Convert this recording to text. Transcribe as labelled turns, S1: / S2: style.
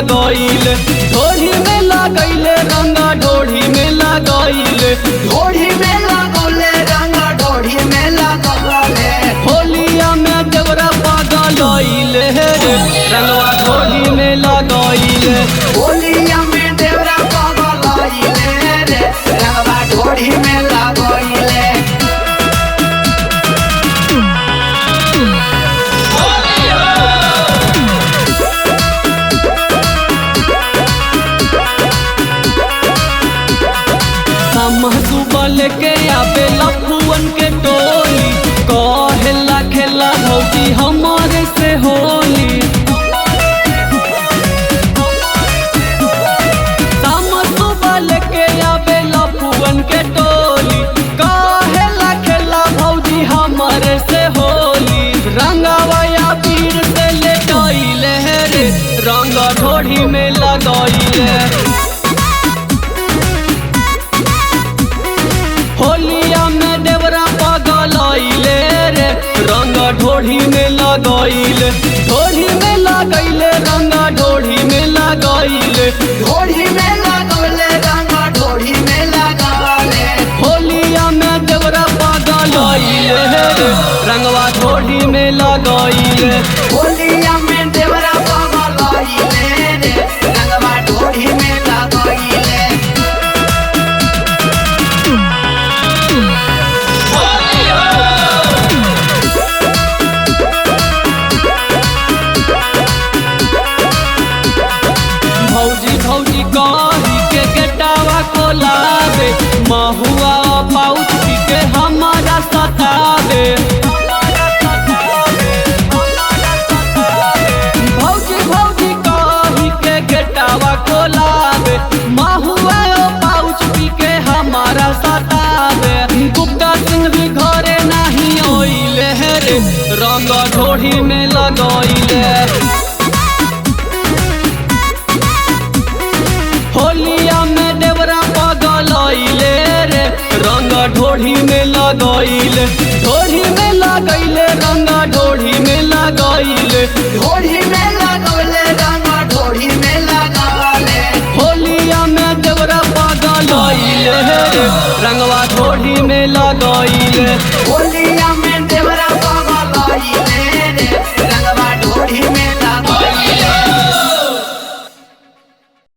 S1: लगइले ढोढ़ी में लगइले रंगा ढोढ़ी में लगइले
S2: ढोढ़ी में लगौले रंगा ढोढ़ी में लगौले
S1: होलिया में देवरा पगलइले रे रंगवा ढोढ़ी में लगइले
S2: होलिया में देवरा पगलइले रे रंगवा ढोढ़ी में लगइले
S1: सुबह के आवे लफुअन के टोली कहेला खेला भौजी हमारे से होली सुबह के आवे लफुअन के टोली कहेला खेला भौजी हमारे से होली रंगवया पीर से ले गइले रे रंग ढोढ़ी में लगइले होलिया में देवरा पगलइले रे रंग ढोढ़ी में लगइले ढोढ़ी में लगइले रंगा ढोढ़ी में लगइले
S2: ढोढ़ी में लगौले रंगा ढोढ़ी में लगौले
S1: होलिया में देवरा पगलइले रे रंगवा ढोढ़ी में लगइले
S2: होलिया में देवरा पगलइले रे रंगवा ढोढ़ी में लगइले
S1: भौजी भौजी कही के गेटावा खोलावे महुआ पाउच पी के हमारा सतावे भौजी भौजी कही के गेटावा खोलावे महुआ पाउच पी के हमारा सतावे गुप्ता सिंह भी घरे नहीं ओइले रे रंग ढोढ़ी में लगइले होलिया में देवरा पगलइले रे रंग ढोढ़ी में लगइले ढोढ़ी में लगइले रंगा ढोढ़ी में लगइले
S2: ढोढ़ी में लगौले रंगा ढोढ़ी में लगौले
S1: होलिया में देवरा पगलइले रे रंगवा ढोढ़ी में लगइले
S2: होली